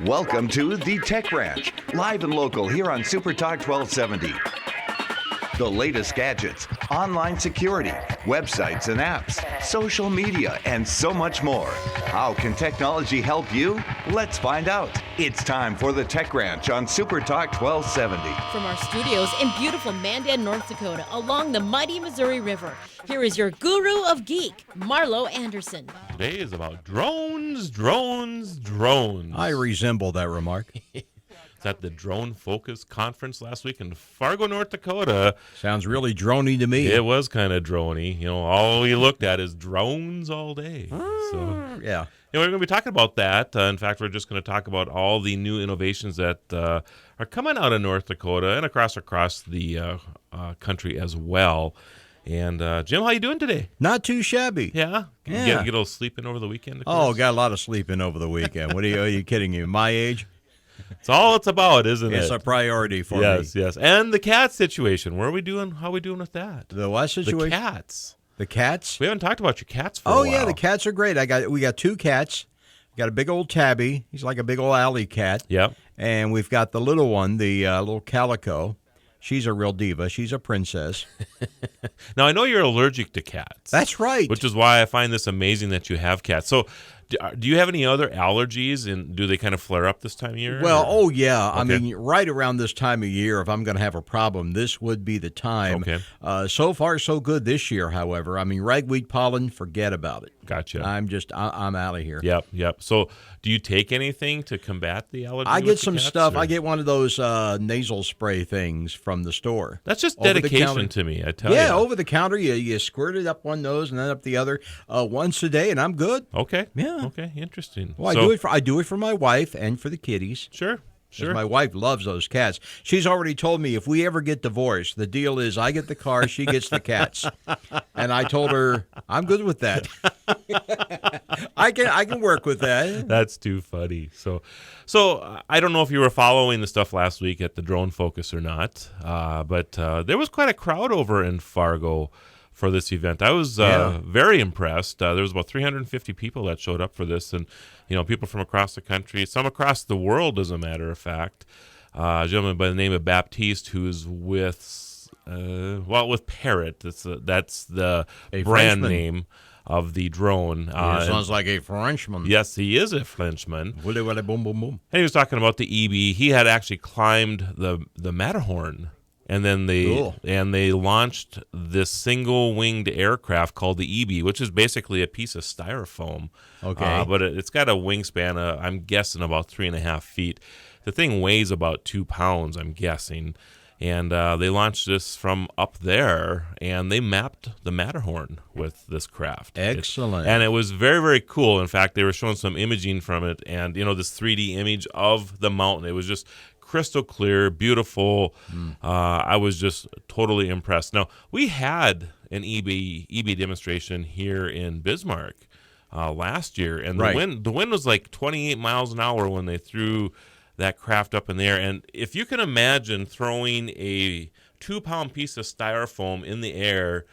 Welcome to The Tech Ranch, live and local here on Super Talk 1270. The latest gadgets, online security, websites and apps, social media, and so much more. How can technology help you? Let's find out. It's time for The Tech Ranch on Super Talk 1270. From our studios in beautiful Mandan, North Dakota, along the mighty Missouri River, here is your guru of geek, Marlo Anderson. Today is about drones. I resemble that remark. It's at the Drone Focus Conference last week in Fargo, North Dakota. Sounds really drony to me. It was kind of drony. You know, all you looked at is drones all day. So, Yeah. we're going to be talking about that. In fact, we're just going to talk about all the new innovations that are coming out of North Dakota and across the country as well. And Jim, how you doing today? Not too shabby. Yeah? Yeah. Get a little sleep in over the weekend? Oh, got a lot of sleep in over the weekend. Are you kidding me? My age? It's all it's about, isn't it? It's a priority for me. Yes. And the cat situation. Where are we doing? How are we doing with that? The what situation? The cats. The cats? We haven't talked about your cats for a while. Oh, yeah, the cats are great. We got two cats. We got a big old tabby. He's like a big old alley cat. Yep. And we've got the little one, the little calico. She's a real diva. She's a princess. Now, I know you're allergic to cats. That's right. Which is why I find this amazing that you have cats. So, do you have any other allergies, and do they kind of flare up this time of year? Well, oh, yeah. Okay. I mean, right around this time of year, if I'm going to have a problem, this would be the time. Okay. So far, so good this year, however. I mean, ragweed pollen, forget about it. Gotcha. I'm out of here. Yep. So, do you take anything to combat the allergy? I with get the some cats, stuff. or? I get one of those nasal spray things from the store. That's just Over the dedication counter. to me, I tell you. Yeah, over the counter, you squirt it up one nose and then up the other once a day, and I'm good. Okay. Yeah. Okay, interesting. Well, So- I do it for my wife and for the kitties. Sure. 'Cause my wife loves those cats. She's already told me if we ever get divorced, the deal is I get the car, she gets the cats. And I told her I'm good with that. I can work with that. That's too funny. So I don't know if you were following the stuff last week at the Drone Focus or not, but there was quite a crowd over in Fargo for this event. I was very impressed. There was about 350 people that showed up for this, and people from across the country, some across the world, as a matter of fact. A gentleman by the name of Baptiste, who's with Parrot. That's the A brand Frenchman. name of the drone. Sounds like a Frenchman. Yes, he is a Frenchman. Willy, willy, boom, boom, boom. And he was talking about the EB. He had actually climbed the Matterhorn, and then they launched this single-winged aircraft called the EB, which is basically a piece of styrofoam. Okay. But it's got a wingspan, I'm guessing, about 3.5 feet. The thing weighs about 2 pounds, I'm guessing. And they launched this from up there, and they mapped the Matterhorn with this craft. Excellent. And it was very, very cool. In fact, they were showing some imaging from it, and this 3D image of the mountain. It was just crystal clear, beautiful. I was just totally impressed. Now, we had an EB demonstration here in Bismarck last year, and the wind was like 28 miles an hour when they threw that craft up in the air. And if you can imagine throwing a 2-pound piece of styrofoam in the air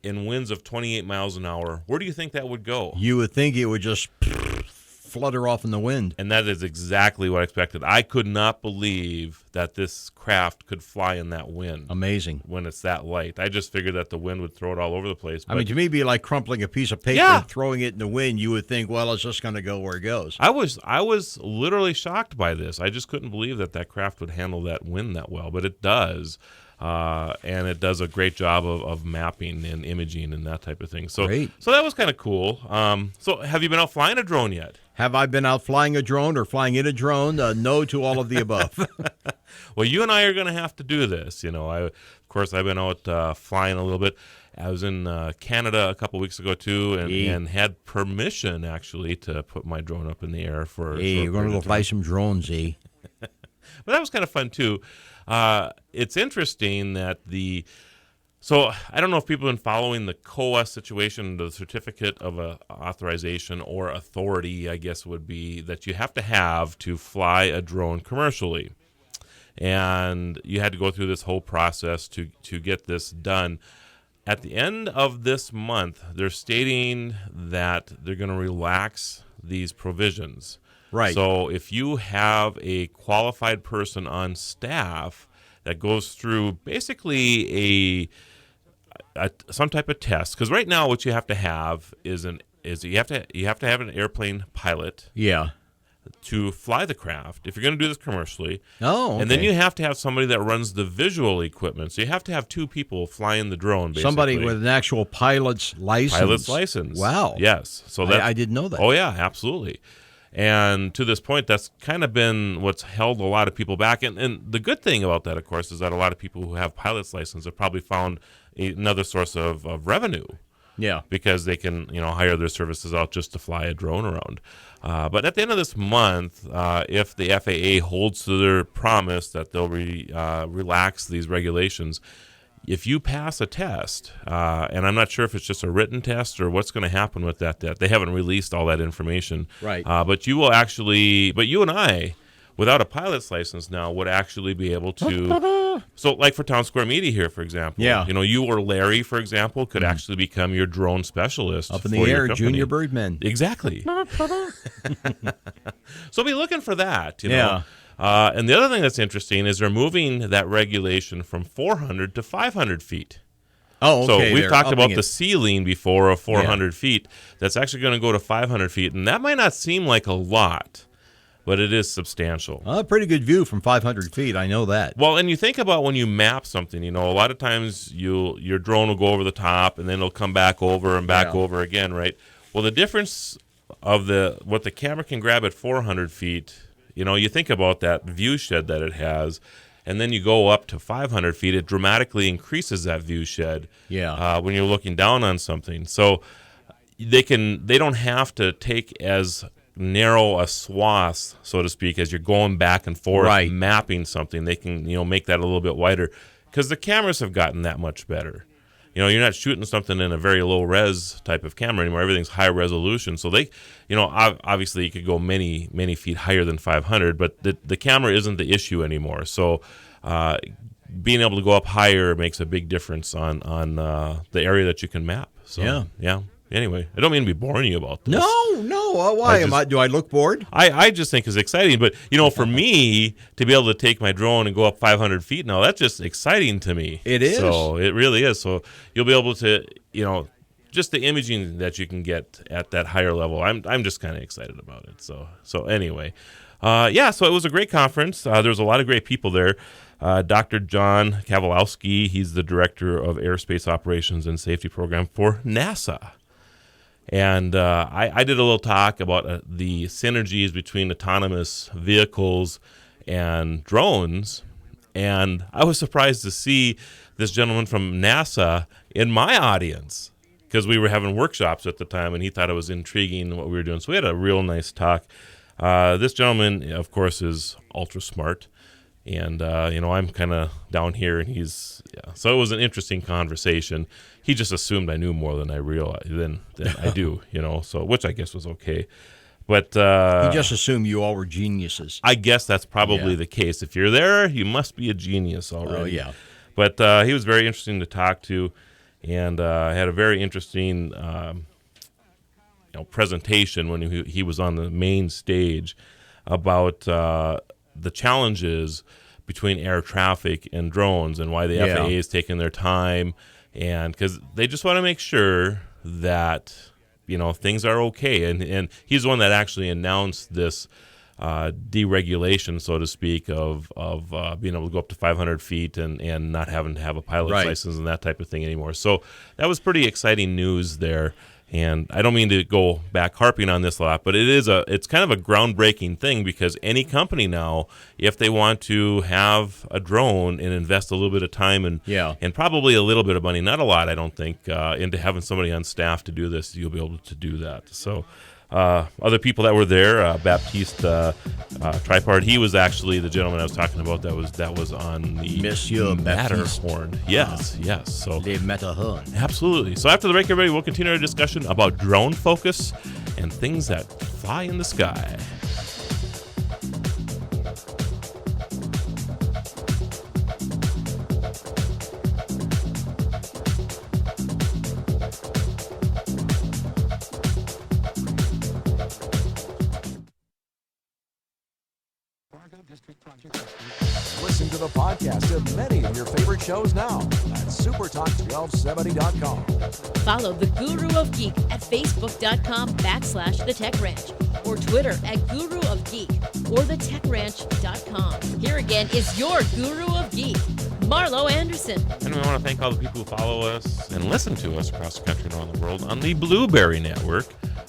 in winds of 28 miles an hour, where do you think that would go? You would think it would just flutter off in the wind. And that is exactly what I expected. I could not believe that this craft could fly in that wind. Amazing. When it's that light. I just figured that the wind would throw it all over the place. I mean, to me, it'd be like crumpling a piece of paper and throwing it in the wind. You would think, well, it's just going to go where it goes. I was literally shocked by this. I just couldn't believe that craft would handle that wind that well, but it does. And it does a great job of mapping and imaging and that type of thing. So, Great. So that was kind of cool. So have you been out flying a drone yet? Have I been out flying a drone or flying in a drone? No to all of the above. Well, you and I are going to have to do this. Of course, I've been out flying a little bit. I was in Canada a couple weeks ago, too, and had permission, actually, to put my drone up in the air for Hey, you're going to go fly some drones, eh? But that was kind of fun, too. It's interesting that So I don't know if people have been following the COA situation, the certificate of authorization or authority, I guess would be, that you have to fly a drone commercially. And you had to go through this whole process to get this done. At the end of this month, they're stating that they're going to relax these provisions. Right. So if you have a qualified person on staff that goes through basically some type of test, because right now what you have to have is you have to have an airplane pilot Yeah. to fly the craft if you're going to do this commercially. Oh, okay. And then you have to have somebody that runs the visual equipment. So you have to have 2 people flying the drone, basically. Somebody with an actual pilot's license. Pilot's license. Wow. Yes. So that I didn't know that. Oh, yeah, absolutely. And to this point, that's kind of been what's held a lot of people back. And the good thing about that, of course, is that a lot of people who have pilot's license have probably found another source of revenue. Yeah. Because they can, hire their services out just to fly a drone around. But at the end of this month, if the FAA holds to their promise that they'll relax these regulations, if you pass a test, and I'm not sure if it's just a written test or what's going to happen with that they haven't released all that information. Right. But you and I, without a pilot's license now, would actually be able to. So, like for Town Square Media here, for example, Yeah. You or Larry, for example, could actually become your drone specialist Up in for the your air, company. Junior Birdman. Exactly. So be looking for that. Yeah. And the other thing that's interesting is they're moving that regulation from 400 to 500 feet. Oh, okay. So we've they're talked about upping the it. ceiling before of 400 feet. That's actually going to go to 500 feet. And that might not seem like a lot, but it is substantial. A pretty good view from 500 feet. I know that. Well, and you think about when you map something, a lot of times your drone will go over the top and then it'll come back over and back Yeah. over again, right? Well, the difference of what the camera can grab at 400 feet, you think about that view shed that it has, and then you go up to 500 feet, it dramatically increases that view shed. Yeah. When you're looking down on something. So they don't have to take as narrow a swath, so to speak, as you're going back and forth Right. mapping something. They can make that a little bit wider because the cameras have gotten that much better. You're not shooting something in a very low res type of camera anymore. Everything's high resolution. So they, obviously you could go many, many feet higher than 500, but the camera isn't the issue anymore. So being able to go up higher makes a big difference on the area that you can map. So, yeah. Anyway, I don't mean to be boring you about this. No. Why? Do I look bored? I just think it's exciting. But, for me to be able to take my drone and go up 500 feet now, that's just exciting to me. It is. So it really is. So you'll be able to, just the imaging that you can get at that higher level. I'm just kind of excited about it. So anyway, so it was a great conference. There was a lot of great people there. Dr. John Kowalski, he's the director of Airspace Operations and Safety Program for NASA. And I did a little talk about the synergies between autonomous vehicles and drones. And I was surprised to see this gentleman from NASA in my audience because we were having workshops at the time, and he thought it was intriguing what we were doing. So we had a real nice talk. This gentleman, of course, is ultra smart. And, I'm kind of down here, and so it was an interesting conversation. He just assumed I knew more than I realized, than I do, so which I guess was okay. But He just assumed you all were geniuses. I guess that's probably the case. If you're there, you must be a genius already. Oh, yeah. But he was very interesting to talk to, and had a very interesting presentation when he was on the main stage about the challenges between air traffic and drones and why the FAA is taking their time, and because they just want to make sure that things are okay. And he's the one that actually announced this deregulation, so to speak, of being able to go up to 500 feet and not having to have a pilot's license and that type of thing anymore. So that was pretty exciting news there. And I don't mean to go back harping on this a lot, but it's kind of a groundbreaking thing because any company now, if they want to have a drone and invest a little bit of time and probably a little bit of money, not a lot, I don't think, into having somebody on staff to do this, you'll be able to do that. So other people that were there, Baptiste Tripart, he was actually the gentleman I was talking about that was on the Monsieur Baptiste. Matterhorn. Yes. So The Matterhorn. absolutely. So after the break, everybody, we'll continue our discussion about drone focus and things that fly in the sky. Listen to the podcast of many of your favorite shows now at supertalk1270.com. Follow the Guru of Geek at facebook.com/The Tech Ranch or Twitter at Guru of Geek or thetechranch.com. Here again is your Guru of Geek, Marlo Anderson. And we want to thank all the people who follow us and listen to us across the country and around the world on the Blueberry Network,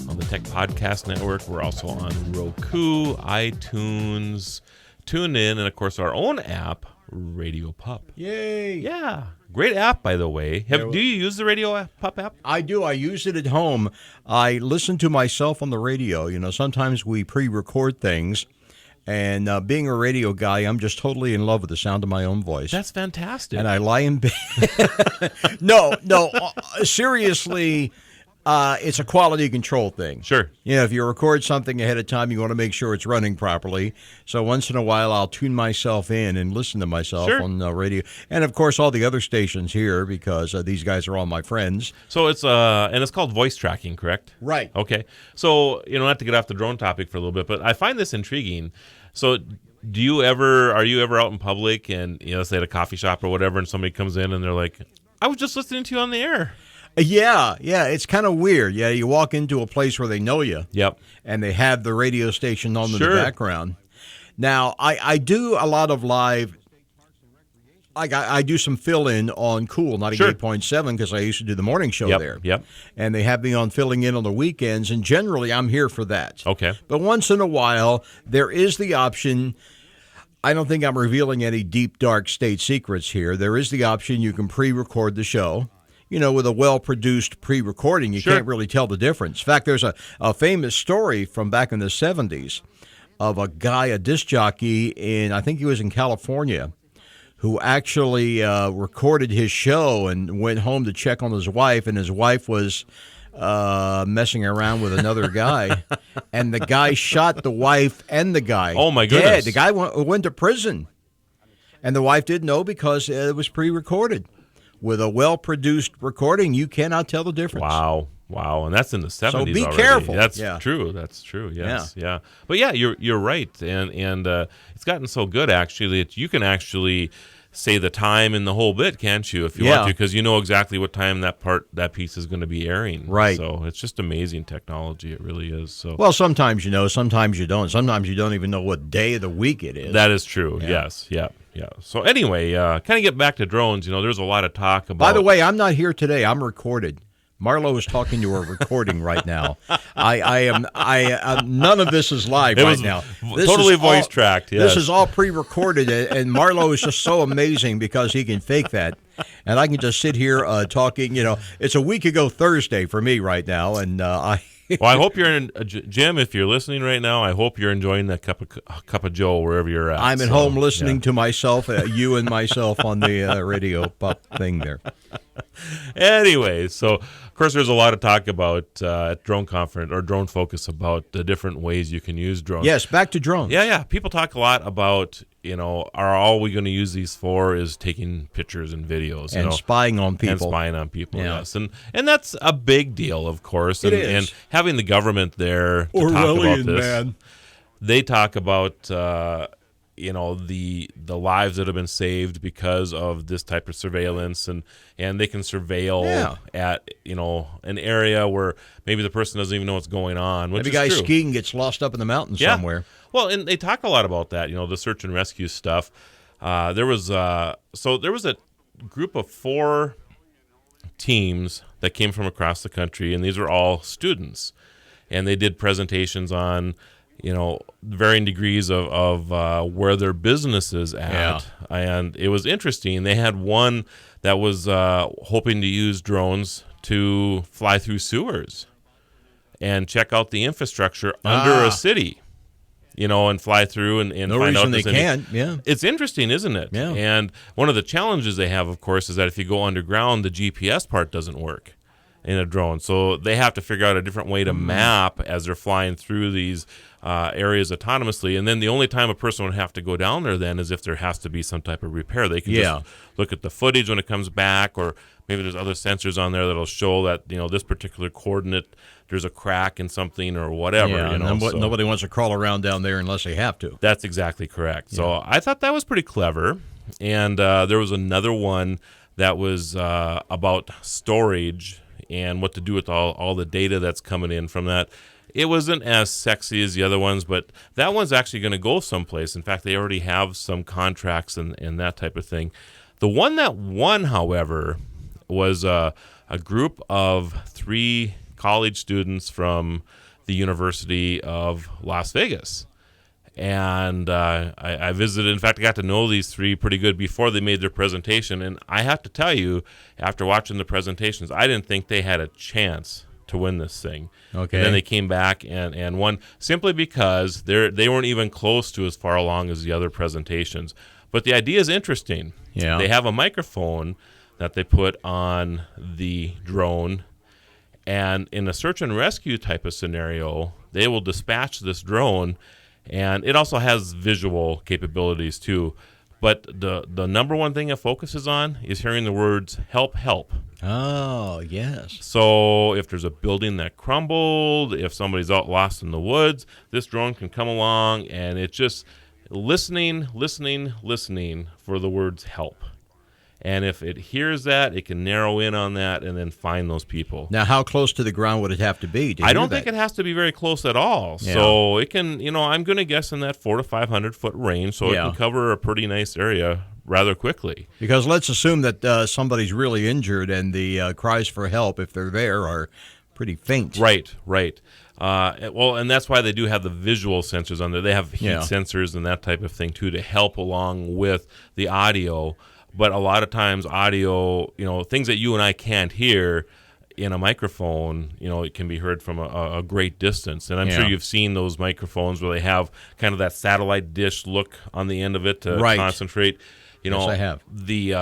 on the Tech Podcast Network. We're also on Roku, iTunes, TuneIn, and of course our own app, Radio Pup. Yay! Yeah, great app, by the way. Do you use the Radio Pup app? I do. I use it at home. I listen to myself on the radio. You know, sometimes we pre-record things, and being a radio guy, I'm just totally in love with the sound of my own voice. That's fantastic. And I lie in bed. No, seriously. It's a quality control thing. Sure. You know, if you record something ahead of time, you want to make sure it's running properly. So once in a while, I'll tune myself in and listen to myself on the radio. And, of course, all the other stations here, because these guys are all my friends. So it's and it's called voice tracking, correct? Right. Okay. So, not to get off the drone topic for a little bit, but I find this intriguing. So are you ever out in public and, say at a coffee shop or whatever, and somebody comes in and they're like, I was just listening to you on the air. Yeah, it's kind of weird. Yeah, you walk into a place where they know you. Yep. And they have the radio station on in the background. Now, I do a lot of live. I do some fill-in on Cool 98.7 because I used to do the morning show there. Yep. And they have me on filling in on the weekends, and generally I'm here for that. Okay. But once in a while, there is the option. I don't think I'm revealing any deep, dark state secrets here. There is the option you can pre-record the show. With a well-produced pre-recording, you can't really tell the difference. In fact, there's a famous story from back in the 70s of a guy, a disc jockey I think he was in California, who actually recorded his show and went home to check on his wife, and his wife was messing around with another guy, and the guy shot the wife and the guy. Oh, my goodness. Dead. The guy went to prison, and the wife didn't know because it was pre-recorded. With a well-produced recording, you cannot tell the difference. Wow. And that's in the 70s So be already. careful. That's true. That's true. Yes. Yeah. But yeah, you're right. And it's gotten so good actually that you can actually say the time in the whole bit, can't you, if you want to, because you know exactly what time that piece is going to be airing. Right. So it's just amazing technology. It really is. So well, sometimes you know, sometimes you don't. Sometimes you don't even know what day of the week it is. That is true. Yeah. Yes. Yeah. So anyway, kind of get back to drones. There's a lot of talk about. By the way, I'm not here today. I'm recorded. Marlo is talking to a recording right now. I am. None of this is live right now. This totally is voice tracked. Yes. This is all pre-recorded, and Marlo is just so amazing because he can fake that, and I can just sit here talking. It's a week ago Thursday for me right now, and I. Well, I hope you're Jim. If you're listening right now, I hope you're enjoying that cup of Joe wherever you're at. I'm at home listening to myself, you and myself on the Radio Pup thing there. Anyway, so of course there's a lot of talk about at Drone Conference or Drone Focus about the different ways you can use drones. Yes, back to drones. Yeah. People talk a lot about are all we going to use these for is taking pictures and videos and spying on people. Yes, and that's a big deal, of course. It is. And having the government there to talk about this. Man. They talk about the lives that have been saved because of this type of surveillance, and they can surveil at an area where maybe the person doesn't even know what's going on. Which maybe a guy skiing gets lost up in the mountains somewhere. Well, and they talk a lot about that. The search and rescue stuff. There was a group of 4 teams that came from across the country, and these were all students, and they did presentations on varying degrees of where their business is at. And it was interesting. They had one that was hoping to use drones to fly through sewers and check out the infrastructure under a city, and fly through and no find out. No reason they can't, yeah. It's interesting, isn't it? Yeah. And one of the challenges they have, of course, is that if you go underground, the GPS part doesn't work in a drone. So they have to figure out a different way to map as they're flying through these areas autonomously. And then the only time a person would have to go down there then is if there has to be some type of repair. They can just look at the footage when it comes back, or maybe there's other sensors on there that'll show that this particular coordinate there's a crack in something or whatever. Yeah, you know, and so nobody wants to crawl around down there unless they have to. that's exactly correct. So I thought that was pretty clever. And there was another one that was about storage and what to do with all the data that's coming in from that. It wasn't as sexy as the other ones, but that one's actually going to go someplace. In fact, they already have some contracts and that type of thing. The one that won, however, was a group of 3 college students from the University of Las Vegas. And I visited. In fact, I got to know these 3 pretty good before they made their presentation. And I have to tell you, after watching the presentations, I didn't think they had a chance to win this thing. Okay. And then they came back and won simply because they weren't even close to as far along as the other presentations. But the idea is interesting. Yeah. They have a microphone that they put on the drone, and in a search and rescue type of scenario, they will dispatch this drone, and it also has visual capabilities too. But the number one thing it focuses on is hearing the words "help, help." Oh, yes. So if there's a building that crumbled, if somebody's out lost in the woods, this drone can come along, and it's just listening for the words "help." And if it hears that, it can narrow in on that and then find those people. Now, how close to the ground would it have to be? I don't think it has to be very close at all. Yeah. So it can, I'm going to guess in that 400 to 500 foot range, so it Yeah. can cover a pretty nice area rather quickly. Because let's assume that somebody's really injured and the cries for help, if they're there, are pretty faint. Right. Well, and that's why they do have the visual sensors on there. They have heat sensors and that type of thing, too, to help along with the audio. But a lot of times audio, things that you and I can't hear in a microphone, it can be heard from a great distance. And I'm sure you've seen those microphones where they have kind of that satellite dish look on the end of it to concentrate. Yes, I have. The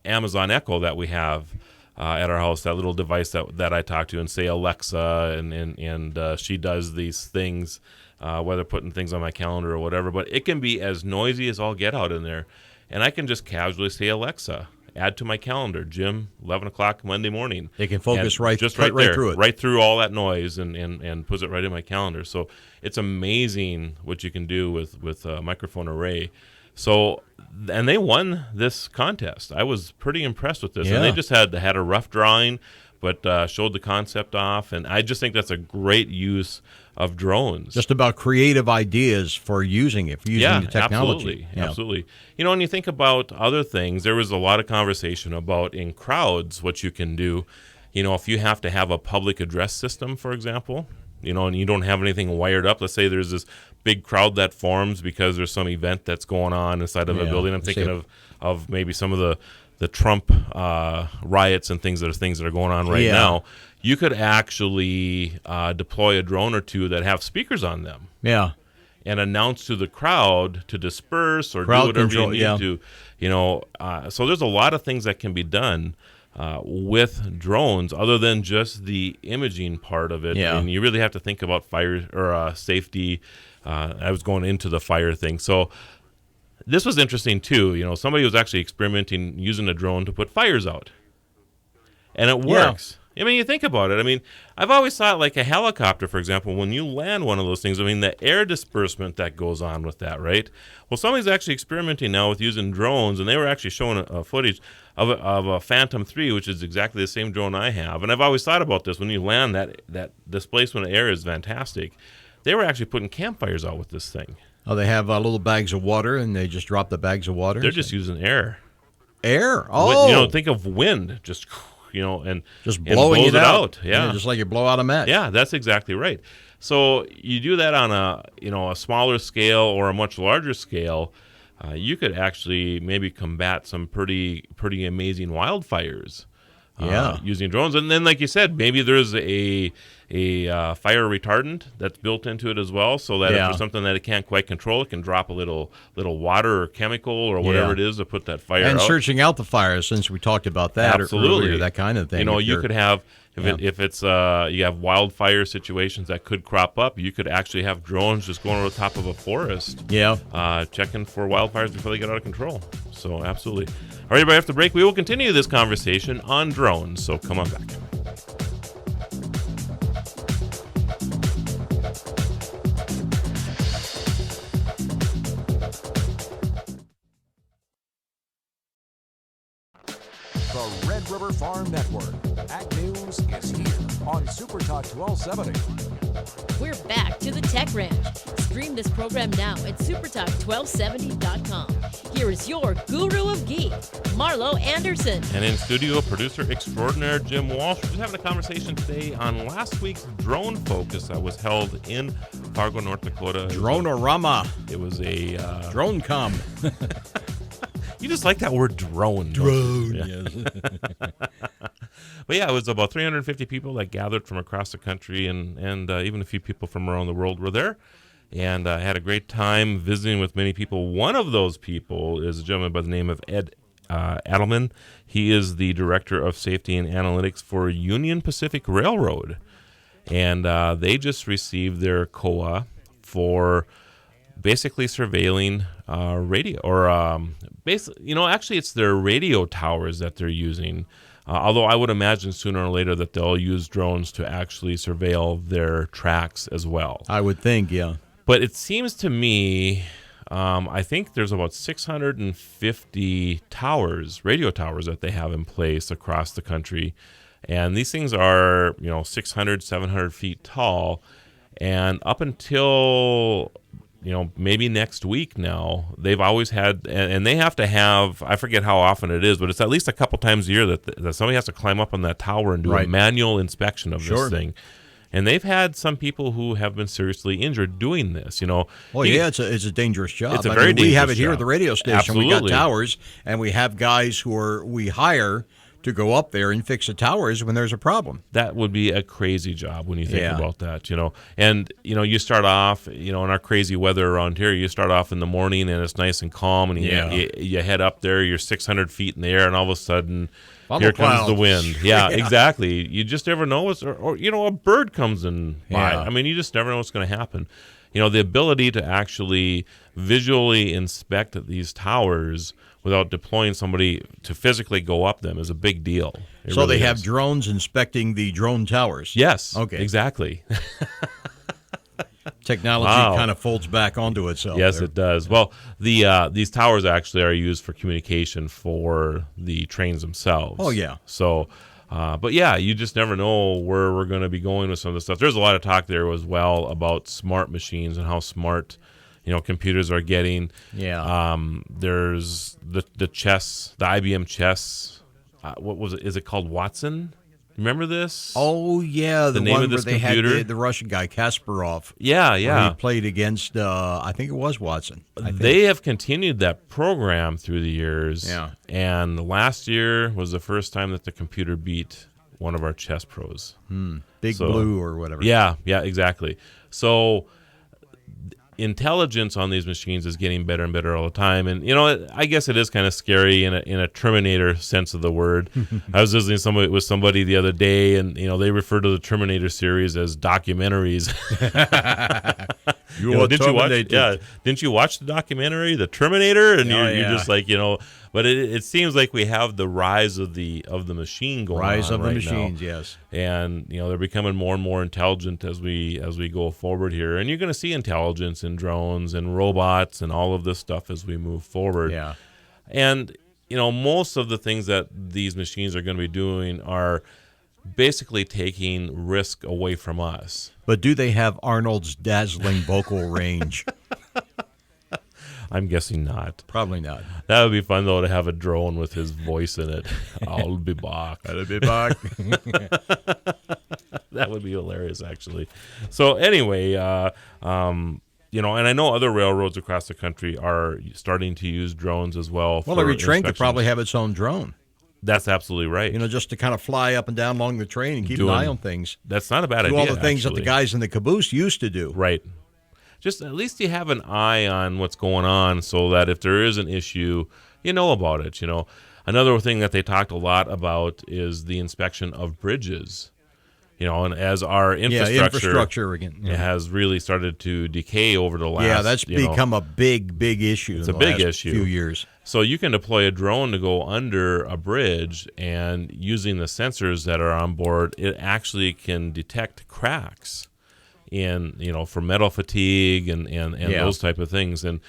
Amazon Echo that we have at our house, that little device that I talk to and say Alexa, and she does these things, whether putting things on my calendar or whatever. But it can be as noisy as all get out in there. And I can just casually say, Alexa, add to my calendar, Jim, 11 o'clock Monday morning. It can focus right there, through it. Right through all that noise and puts it right in my calendar. So it's amazing what you can do with a microphone array. So, and they won this contest. I was pretty impressed with this. Yeah. And they just had a rough drawing, but showed the concept off. And I just think that's a great use of drones. Just about creative ideas for using the technology. Absolutely. When you think about other things, there was a lot of conversation about in crowds what you can do. If you have to have a public address system, for example, and you don't have anything wired up. Let's say there's this big crowd that forms because there's some event that's going on inside of a building. I'm thinking of maybe some of the Trump riots and things that are going on right now. You could actually deploy a drone or two that have speakers on them. Yeah. And announce to the crowd to disperse or Crowd do whatever control, you need to. So there's a lot of things that can be done with drones other than just the imaging part of it. Yeah. And you really have to think about fire or safety. I was going into the fire thing. So this was interesting, too. Somebody was actually experimenting using a drone to put fires out. And it works. I mean, you think about it. I mean, I've always thought like a helicopter, for example, when you land one of those things, the air disbursement that goes on with that, right? Well, somebody's actually experimenting now with using drones, and they were actually showing a footage of a Phantom 3, which is exactly the same drone I have. And I've always thought about this. When you land, that displacement of air is fantastic. They were actually putting campfires out with this thing. Oh, they have little bags of water, and they just drop the bags of water? They're just using air. Air? Oh! Think of wind, just... and just blowing it out. Yeah, just like you blow out a match. Yeah, that's exactly right. So you do that on a smaller scale or a much larger scale, you could actually maybe combat some pretty amazing wildfires. Using drones. And then, like you said, maybe there's a fire retardant that's built into it as well, so that if there's something that it can't quite control, it can drop a little water or chemical or whatever it is to put that fire out. And searching out the fires, since we talked about that earlier, that kind of thing. You could have, if it's you have wildfire situations that could crop up, you could actually have drones just going over the top of a forest, checking for wildfires before they get out of control. So absolutely. All right, everybody, after the break, we will continue this conversation on drones. So come on back. the Red River Farm Network. Ag News is here on Super Talk 1270. We're back to the Tech Ranch. Stream this program now at supertalk1270.com. Here is your guru of geek, Marlo Anderson. And in studio, producer extraordinaire Jim Walsh. We're just having a conversation today on last week's drone focus that was held in Fargo, North Dakota. Dronorama. It was a Drone com. You just like that word drone. Drone, yes. But yeah, it was about 350 people that gathered from across the country, and even a few people from around the world were there. And I had a great time visiting with many people. One of those people is a gentleman by the name of Ed Adelman. He is the Director of Safety and Analytics for Union Pacific Railroad. And they just received their COA for basically surveilling radio, or basically, actually it's their radio towers that they're using. Although I would imagine sooner or later that they'll use drones to actually surveil their tracks as well. I would think, yeah. But it seems to me, I think there's about 650 towers, radio towers that they have in place across the country. And these things are, 600, 700 feet tall. And up until, maybe next week now, they've always had, and they have to have, I forget how often it is, but it's at least a couple times a year that somebody has to climb up on that tower and do a manual inspection of this thing. And they've had some people who have been seriously injured doing this, Well, it's a dangerous job. It's a very dangerous job. We have it here at the radio station. Absolutely. We got towers, and we have guys we hire to go up there and fix the towers when there's a problem. That would be a crazy job when you think about that, And, you start off, in our crazy weather around here, you start off in the morning and it's nice and calm, and you head up there, you're 600 feet in the air, and all of a sudden, here comes the wind. Yeah, exactly. You just never know what's, or a bird comes in by. I mean, you just never know what's going to happen. The ability to actually visually inspect these towers without deploying somebody to physically go up them is a big deal. So they have drones inspecting the drone towers? Yes. Okay. Exactly. Technology kind of folds back onto itself. Yes, there. it does. Well, these towers actually are used for communication for the trains themselves. Oh, yeah. So, but yeah, you just never know where we're going to be going with some of this stuff. There's a lot of talk there as well about smart machines and how smart computers are getting. Yeah. There's the chess, the IBM chess. What was it? Is it called Watson? Remember this? Oh, yeah. The name one of this where they computer? had the Russian guy, Kasparov. Yeah. He played against, I think it was Watson. They have continued that program through the years. Yeah. And last year was the first time that the computer beat one of our chess pros. Big Blue or whatever. Yeah, exactly. So intelligence on these machines is getting better and better all the time, and I guess it is kind of scary in a Terminator sense of the word. I was visiting with somebody the other day, and they refer to the Terminator series as documentaries. Didn't you watch the documentary, The Terminator? And you're just like, but it seems like we have the rise of the machine going on Rise of the right machines, now. yes. And they're becoming more and more intelligent as we go forward here. And you're going to see intelligence in drones and robots and all of this stuff as we move forward. Yeah. And most of the things that these machines are going to be doing are basically taking risk away from us. But do they have Arnold's dazzling vocal range? I'm guessing not. Probably not. That would be fun, though, to have a drone with his voice in it. I'll be back. I'll be back. That would be hilarious, actually. So anyway, and I know other railroads across the country are starting to use drones as well. Well, every train could inspections. probably have its own drone. That's absolutely right. Just to kind of fly up and down along the train and keep an eye on things. That's not a bad do idea. all the things that actually. the guys in the caboose used to do. Right. Just at least you have an eye on what's going on, so that if there is an issue, you know about it. Another thing that they talked a lot about is the inspection of bridges. And as our infrastructure again has really started to decay over the last, that's become a big issue. It's in a the big last issue. Few years. So you can deploy a drone to go under a bridge, and using the sensors that are on board, it actually can detect cracks for metal fatigue and Yeah. those type of things. And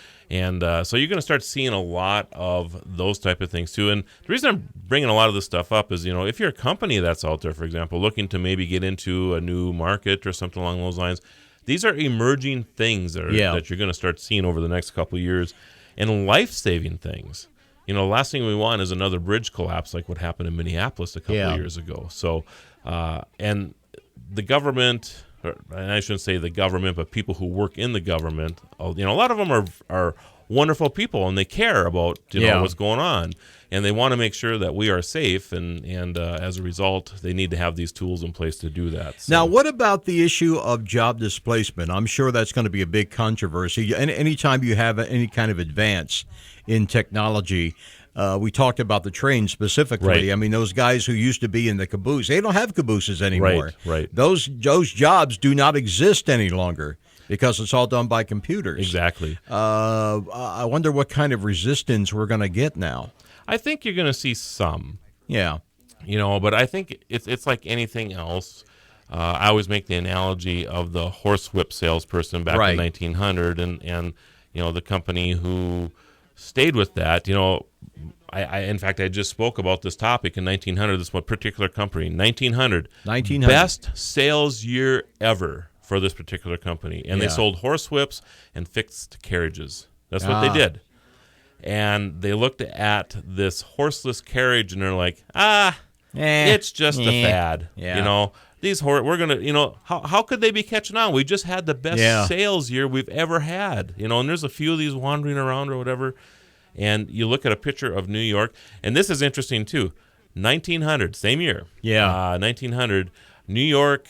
so you're going to start seeing a lot of those type of things too. And the reason I'm bringing a lot of this stuff up is, if you're a company that's out there, for example, looking to maybe get into a new market or something along those lines, these are emerging things that you're going to start seeing over the next couple of years, and life-saving things. The last thing we want is another bridge collapse like what happened in Minneapolis a couple of years ago. So, and the government, and I shouldn't say the government, but people who work in the government, a lot of them are wonderful people, and they care about what's going on, and they want to make sure that we are safe, and as a result, they need to have these tools in place to do that. So. Now, what about the issue of job displacement? I'm sure that's going to be a big controversy. Anytime you have any kind of advance in technology, we talked about the train specifically. Right. I mean, those guys who used to be in the caboose, they don't have cabooses anymore. Right. Those jobs do not exist any longer because it's all done by computers. Exactly. I wonder what kind of resistance we're going to get now. I think you're going to see some. Yeah. But I think it's like anything else. I always make the analogy of the horsewhip salesperson back in 1900, and the company who stayed with that. In fact, I just spoke about this topic in 1900. This one particular company, 1900, best sales year ever for this particular company, and they sold horsewhips and fixed carriages. That's what they did. And they looked at this horseless carriage, and they're like, it's just a fad. Yeah. We're gonna, how could they be catching on? We just had the best sales year we've ever had. And there's a few of these wandering around or whatever. And you look at a picture of New York, and this is interesting too. 1900, same year. 1900, New York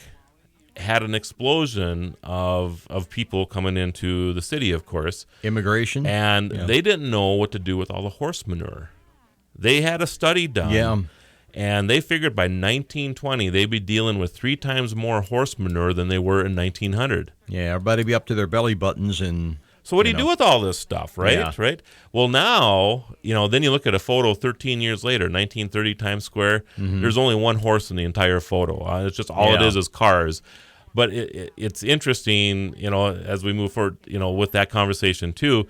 had an explosion of people coming into the city, of course. Immigration. And they didn't know what to do with all the horse manure. They had a study done. Yeah. And they figured by 1920 they'd be dealing with 3 times more horse manure than they were in 1900. Yeah, everybody be up to their belly buttons and... So what do you do with all this stuff, right? Yeah. Right. Well, now, then you look at a photo 13 years later, 1930 Times Square. There's only one horse in the entire photo. It's just all it is cars. But it's interesting, as we move forward, with that conversation too.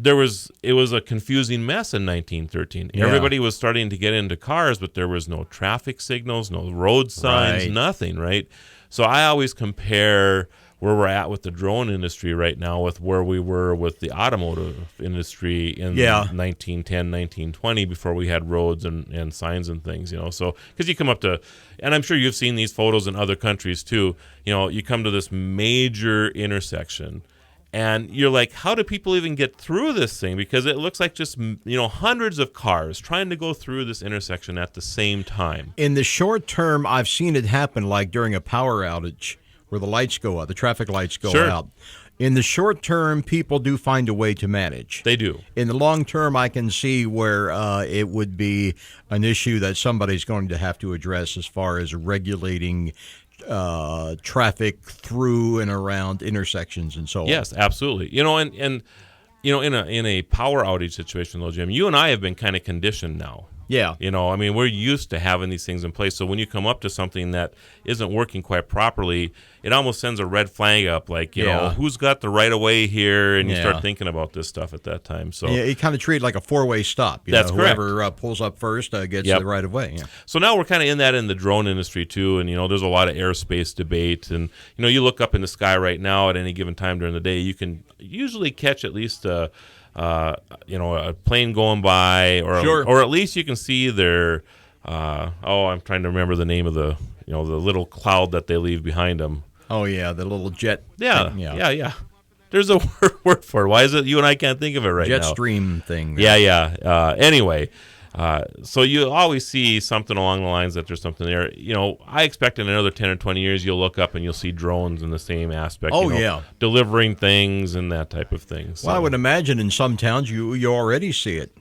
It was a confusing mess in 1913. Yeah. Everybody was starting to get into cars, but there was no traffic signals, no road signs, nothing, right? So I always compare where we're at with the drone industry right now with where we were with the automotive industry in 1910, 1920 before we had roads and signs and things, So, because you come up to, and I'm sure you've seen these photos in other countries too, you come to this major intersection and you're like, how do people even get through this thing? Because it looks like just, hundreds of cars trying to go through this intersection at the same time. In the short term, I've seen it happen like during a power outage, where the lights go out, the traffic lights go out. In the short term, people do find a way to manage. They do. In the long term, I can see where it would be an issue that somebody's going to have to address as far as regulating traffic through and around intersections and so on. Yes, absolutely. And in a power outage situation, though, Jim, you and I have been kind of conditioned now. Yeah. We're used to having these things in place. So when you come up to something that isn't working quite properly, it almost sends a red flag up, like, who's got the right of way here? And you start thinking about this stuff at that time. So you kind of treat it like a 4-way stop. That's correct. Whoever pulls up first gets the right of way. Yeah. So now we're kind of in that in the drone industry too. And, there's a lot of airspace debate. And, you look up in the sky right now at any given time during the day, you can usually catch at least a plane going by, or at least you can see their. I'm trying to remember the name of the the little cloud that they leave behind them. Oh yeah, the little jet. Yeah, thing. Yeah. There's a word for it. Why is it you and I can't think of it right now? Jetstream thing. Yeah. Anyway. So you always see something along the lines that there's something there. I expect in another 10 or 20 years you'll look up and you'll see drones in the same aspect. Delivering things and that type of thing. So, well, I would imagine in some towns you already see it.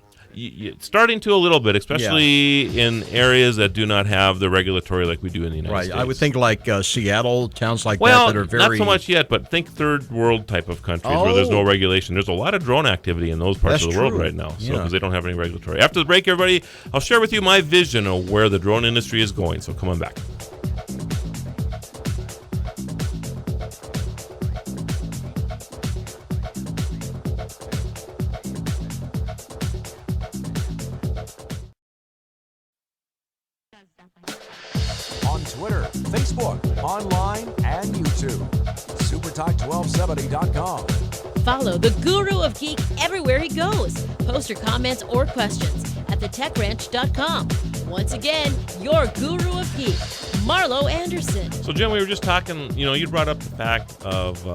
Starting to a little bit, especially in areas that do not have the regulatory like we do in the United States. I would think like Seattle, towns like that are very... not so much yet, but think third world type of countries where there's no regulation. There's a lot of drone activity in those parts of the world right now, because they don't have any regulatory. After the break, everybody, I'll share with you my vision of where the drone industry is going, so come on back. Twitter, Facebook, online, and YouTube. SuperTalk1270.com. Follow the Guru of Geek everywhere he goes. Post your comments or questions at thetechranch.com. Once again, your Guru of Geek, Marlo Anderson. So, Jim, we were just talking, you brought up the fact of,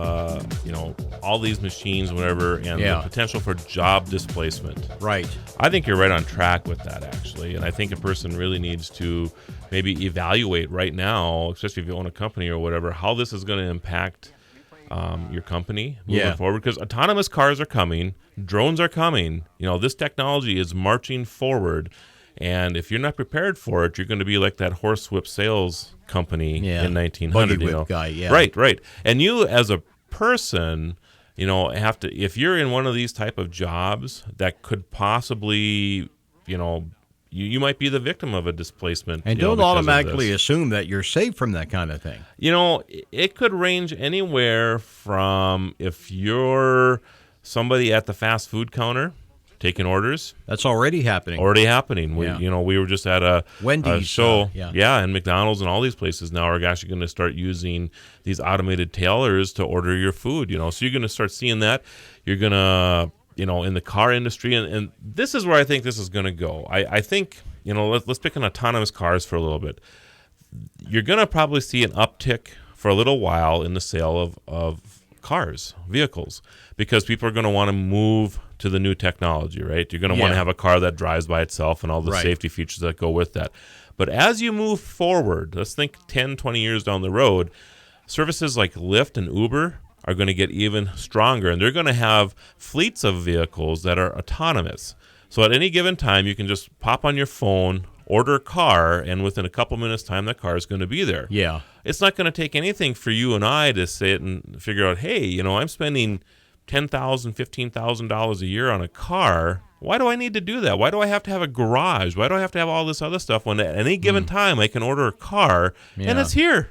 all these machines, whatever, and the potential for job displacement. Right. I think you're right on track with that, actually. And I think a person really needs to maybe evaluate right now, especially if you own a company or whatever, how this is going to impact your company moving forward. Because autonomous cars are coming, drones are coming. This technology is marching forward. And if you're not prepared for it, you're going to be like that horsewhip sales company in 1900. Buggy whip guy, Right. And you, as a person, have to, if you're in one of these type of jobs that could possibly, you might be the victim of a displacement. And don't automatically assume that you're safe from that kind of thing. It could range anywhere from if you're somebody at the fast food counter taking orders. That's already happening. We were just at a Wendy's show, and McDonald's and all these places now are actually going to start using these automated tailors to order your food. So you're going to start seeing that. You're going to, in the car industry, and this is where I think this is going to go. I think, let's pick on autonomous cars for a little bit. You're going to probably see an uptick for a little while in the sale of vehicles, because people are going to want to move to the new technology, right? You're going to want to have a car that drives by itself and all the safety features that go with that. But as you move forward, let's think 10, 20 years down the road, services like Lyft and Uber are going to get even stronger, and they're going to have fleets of vehicles that are autonomous. So at any given time, you can just pop on your phone, order a car, and within a couple minutes' time, that car is going to be there. Yeah. It's not going to take anything for you and I to sit and figure out, hey, I'm spending $10,000, $15,000 a year on a car. Why do I need to do that? Why do I have to have a garage? Why do I have to have all this other stuff when at any given time I can order a car and it's here?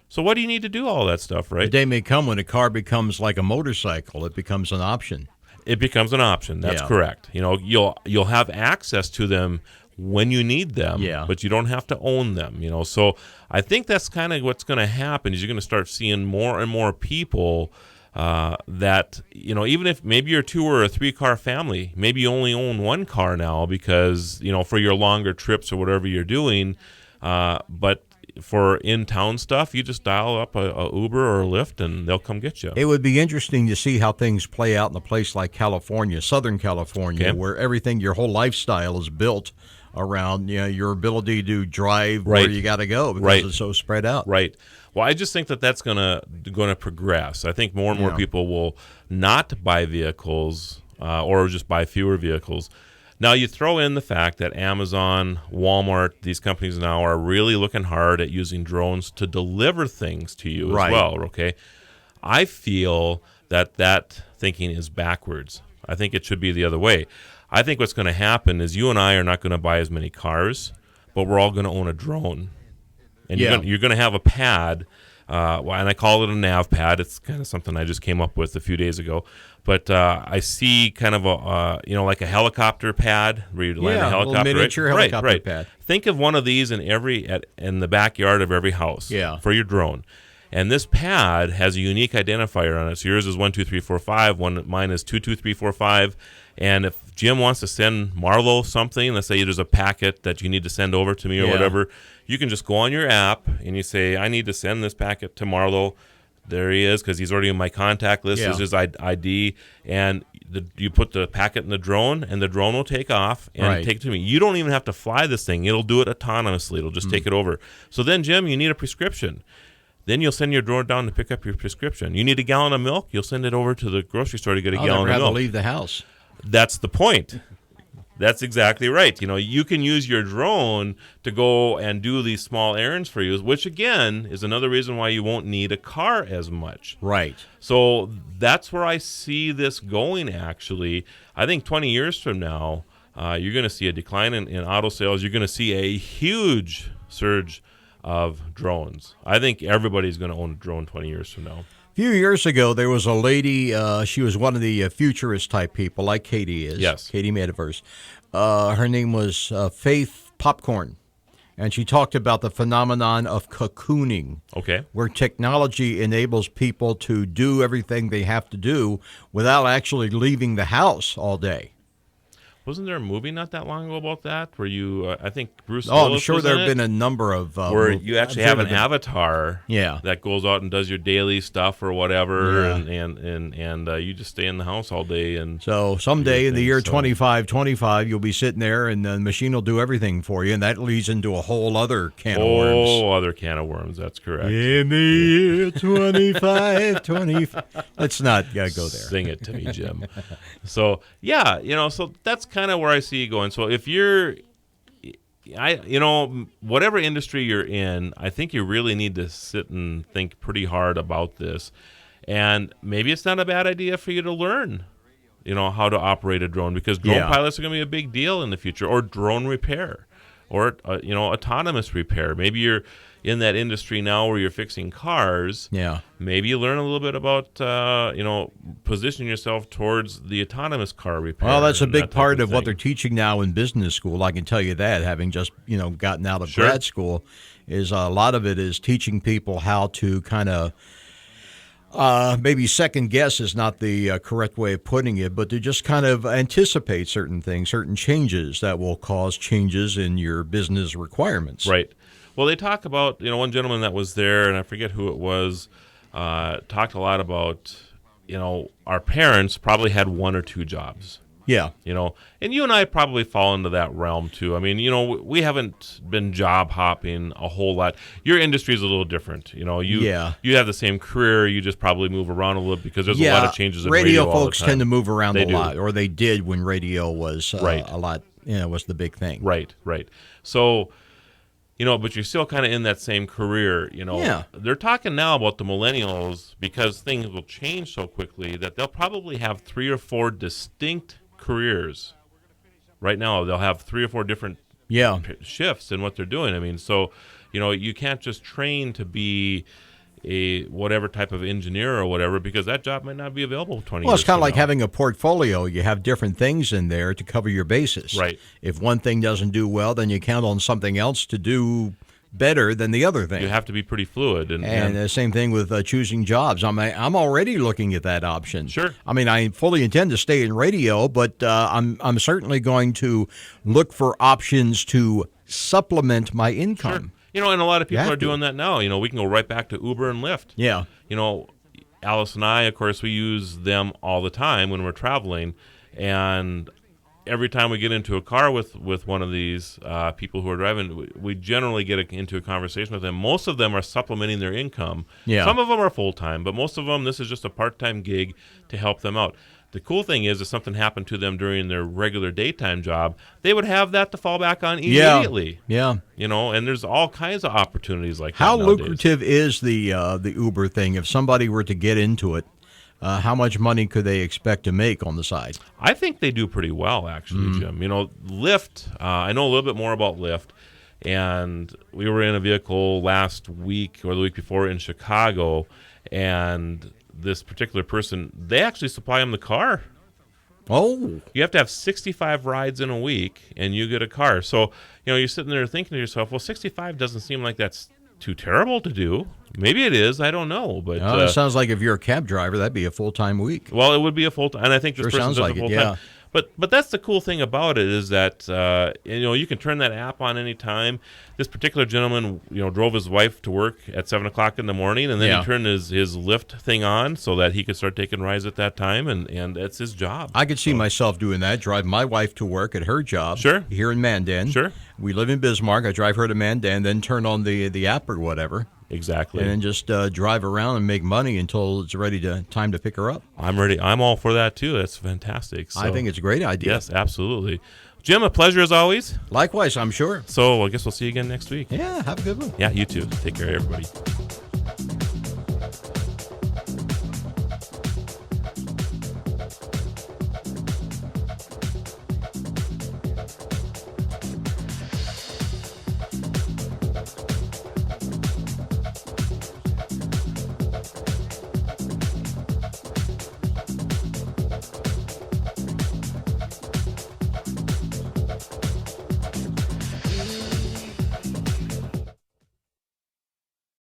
So what do you need to do all that stuff, right? The day may come when a car becomes like a motorcycle. It becomes an option. It becomes an option. That's correct. You'll have access to them when you need them, but you don't have to own them. So I think that's kind of what's going to happen is you're going to start seeing more and more people that, even if maybe you're a 2 or a 3 car family, maybe you only own 1 car now because, for your longer trips or whatever you're doing. But for in-town stuff, you just dial up a Uber or a Lyft and they'll come get you. It would be interesting to see how things play out in a place like California, Southern California, where everything, your whole lifestyle is built around your ability to drive where you got to go because it's so spread out. Right. Well, I just think that's going to progress. I think more and more people will not buy vehicles or just buy fewer vehicles. Now, you throw in the fact that Amazon, Walmart, these companies now are really looking hard at using drones to deliver things to you as well, okay? I feel that thinking is backwards. I think it should be the other way. I think what's going to happen is you and I are not going to buy as many cars, but we're all going to own a drone. And you're going to have a pad, and I call it a nav pad. It's kind of something I just came up with a few days ago. But I see kind of like a helicopter pad where you land a helicopter. A miniature helicopter pad. Think of one of these in the backyard of every house for your drone. And this pad has a unique identifier on it. So yours is 1, 2, 3, 4, 5. Mine is 2, 2, 3, 4, 5. And if Jim wants to send Marlo something, let's say there's a packet that you need to send over to me or whatever, you can just go on your app and you say, I need to send this packet to Marlo. There he is because he's already in my contact list. This is his ID. And you put the packet in the drone, and the drone will take off and take it to me. You don't even have to fly this thing. It'll do it autonomously. It'll just take it over. So then, Jim, you need a prescription. Then you'll send your drone down to pick up your prescription. You need a gallon of milk? You'll send it over to the grocery store to get a gallon of milk. I'll never have to leave the house. That's the point. That's exactly right. You can use your drone to go and do these small errands for you, which, again, is another reason why you won't need a car as much. Right. So that's where I see this going, actually. I think 20 years from now, you're going to see a decline in auto sales. You're going to see a huge surge of drones. I think everybody's going to own a drone 20 years from now. A few years ago, there was a lady, she was one of the futurist-type people, like Katie is. Yes. Katie Metaverse. Her name was Faith Popcorn. And she talked about the phenomenon of cocooning, Okay. where technology enables people to do everything they have to do without actually leaving the house all day. Wasn't there a movie not that long ago about that where you, I think Bruce Oh, I'm Willis sure was there in have it, been a number of where movies. you actually I'm have sure an there have avatar Yeah. that goes out and does your daily stuff or whatever, Yeah. and you just stay in the house all day. And So someday in the year so- 2525, you'll be sitting there and the machine will do everything for you, and that leads into a whole other can of worms. oh, other can of worms. That's correct. In the year 2525. Let's not go there. Sing it to me, Jim. So yeah, so that's kind of where I see you going. So if you're, whatever industry you're in, I think you really need to sit and think pretty hard about this. And maybe it's not a bad idea for you to learn, how to operate a drone, because drone Yeah. pilots are going to be a big deal in the future, or drone repair, or autonomous repair. Maybe you're in that industry now where you're fixing cars. Yeah. Maybe you learn a little bit about, positioning yourself towards the autonomous car repair. Well, that's a and big that type part of what thing. they're teaching now in business school. I can tell you that, having just, gotten out of Sure. grad school, is a lot of it is teaching people how to kind of maybe second guess is not the correct way of putting it, but to just kind of anticipate certain things, certain changes that will cause changes in your business requirements. Right. Well, they talk about, one gentleman that was there, and I forget who it was, talked a lot about, our parents probably had one or two jobs. Yeah. And you and I probably fall into that realm too. I mean, we haven't been job hopping a whole lot. Your industry is a little different. You have the same career. You just probably move around a little because there's a lot of changes in radio all folks the time. tend to move around They a do. lot, or they did when radio was Right. a lot, was the big thing. Right. So, but you're still kind of in that same career, Yeah. They're talking now about the millennials, because things will change so quickly, that they'll probably have 3 or 4 distinct careers. Right now, they'll have 3 or 4 different shifts in what they're doing. I mean, so, you can't just train to be a whatever type of engineer or whatever, because that job might not be available 20 Well, years it's kind of from like now. having a portfolio. You have different things in there to cover your bases. Right. If one thing doesn't do well, then you count on something else to do better than the other thing. You have to be pretty fluid. And the same thing with choosing jobs. I'm already looking at that option. Sure. I mean, I fully intend to stay in radio, but I'm certainly going to look for options to supplement my income. Sure. And a lot of people have are to. doing that now. We can go right back to Uber and Lyft. Yeah. Alice and I, of course, we use them all the time when we're traveling. And every time we get into a car with one of these people who are driving, we generally get into a conversation with them. Most of them are supplementing their income. Yeah. Some of them are full-time, but most of them, this is just a part-time gig to help them out. The cool thing is, if something happened to them during their regular daytime job, they would have that to fall back on immediately. Yeah. And there's all kinds of opportunities like How that nowadays. lucrative is the Uber thing? If somebody were to get into it, how much money could they expect to make on the side? I think they do pretty well, actually, Jim. Lyft, I know a little bit more about Lyft, and we were in a vehicle last week or the week before in Chicago, and this particular person, they actually supply them the car. Oh. You have to have 65 rides in a week, and you get a car. So, you're sitting there thinking to yourself, well, 65 doesn't seem like that's too terrible to do. Maybe it is. I don't know. But It sounds like if you're a cab driver, that'd be a full-time week. well, it would be a full time, and I think this Sure person sounds does like a it, full yeah. time. But that's the cool thing about it, is that you can turn that app on any time. This particular gentleman, drove his wife to work at 7:00 in the morning, and then Yeah. he turned his Lyft thing on so that he could start taking rides at that time, and that's his job. I could see myself doing that, drive my wife to work at her job Sure. here in Mandan. Sure. We live in Bismarck. I drive her to Mandan, then turn on the app or whatever, Exactly. and then just drive around and make money until it's time to pick her up. I'm ready. I'm all for that too. That's fantastic. So, I think it's a great idea. yes, absolutely. Jim, a pleasure as always. Likewise, I'm sure. So I guess we'll see you again next week. Yeah, have a good one. Yeah, you too. Take care, everybody.